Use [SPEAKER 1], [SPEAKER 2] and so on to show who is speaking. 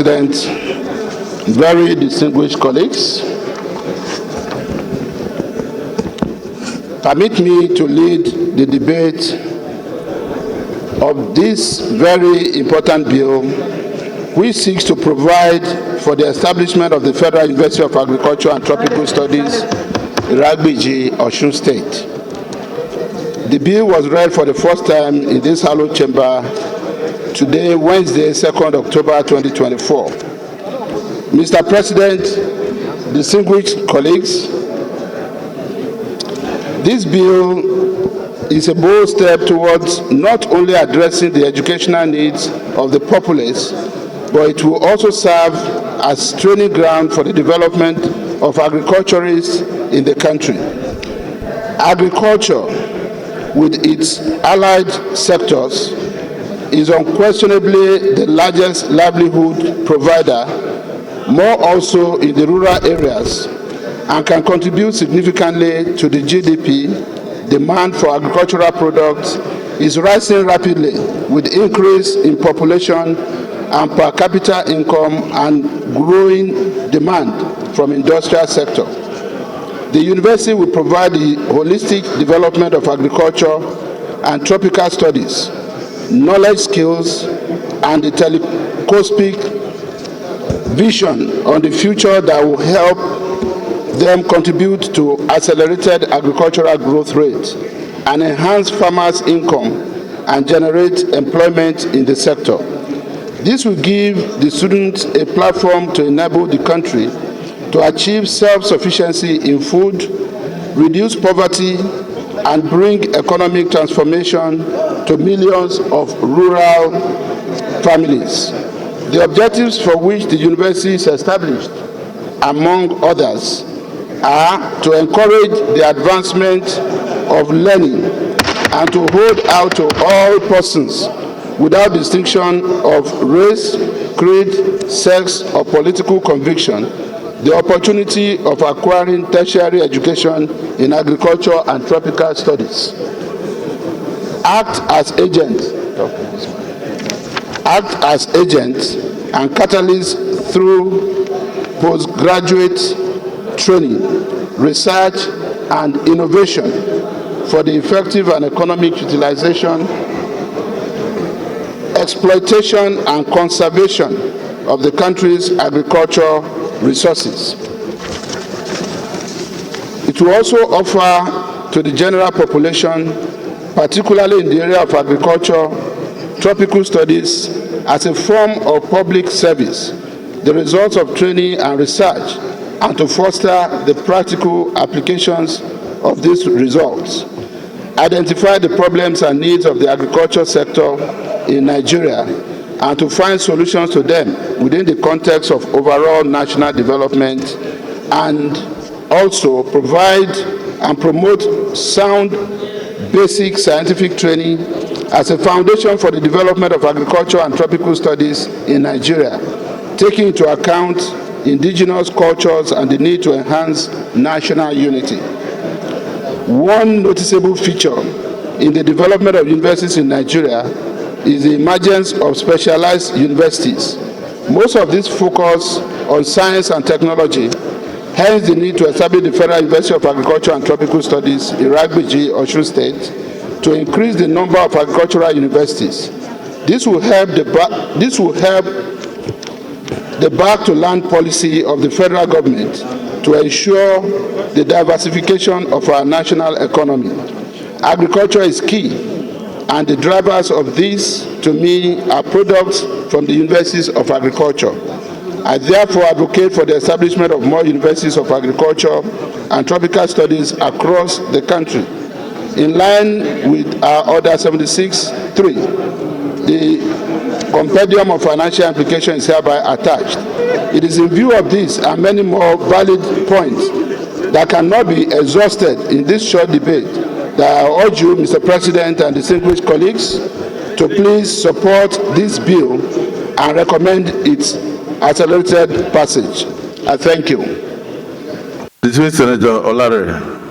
[SPEAKER 1] President, very distinguished colleagues, permit me to lead the debate of this very important bill, which seeks to provide for the establishment of the Federal University of Agriculture and Tropical Studies, Iragbiji, Osun State. The bill was read for the first time in this hallowed chamber today, Wednesday, 2nd October 2024. Mr. President, distinguished colleagues, this bill is a bold step towards not only addressing the educational needs of the populace, but it will also serve as training ground for the development of agriculturists in the country. Agriculture, with its allied sectors, is unquestionably the largest livelihood provider, more also in the rural areas, and can contribute significantly to the GDP. Demand for agricultural products is rising rapidly with increase in population and per capita income and growing demand from industrial sector. The university will provide the holistic development of agriculture and tropical studies, knowledge skills, and the telescopic vision on the future that will help them contribute to accelerated agricultural growth rate and enhance farmers' income and generate employment in the sector. This will give the students a platform to enable the country to achieve self-sufficiency in food, reduce poverty, and bring economic transformation to millions of rural families. The objectives for which the university is established, among others, are to encourage the advancement of learning and to hold out to all persons without distinction of race, creed, sex, or political conviction the opportunity of acquiring tertiary education in agriculture and tropical studies. Act as agents and catalysts through postgraduate training, research, and innovation for the effective and economic utilization, exploitation, and conservation of the country's agricultural resources. It will also offer to the general population, particularly in the area of agriculture, tropical studies, as a form of public service, the results of training and research, and to foster the practical applications of these results. Identify the problems and needs of the agriculture sector in Nigeria and to find solutions to them within the context of overall national development, and also provide and promote sound basic scientific training as a foundation for the development of agriculture and tropical studies in Nigeria, taking into account indigenous cultures and the need to enhance national unity. One noticeable feature in the development of universities in Nigeria is the emergence of specialized universities. Most of these focus on science and technology, hence the need to establish the Federal University of Agriculture and Tropical Studies, Iragbiji, Osun State, to increase the number of agricultural universities. This will help the back-to-land policy of the federal government to ensure the diversification of our national economy. Agriculture is key, and the drivers of this, to me, are products from the universities of agriculture. I therefore advocate for the establishment of more universities of agriculture and tropical studies across the country. In line with our Order 76-3, the compendium of financial implication is hereby attached. It is in view of this and many more valid points that cannot be exhausted in this short debate that I urge you, Mr. President and distinguished colleagues, to please support this bill and recommend its accelerated passage. I thank you.
[SPEAKER 2] Dismissed Senator Olarere.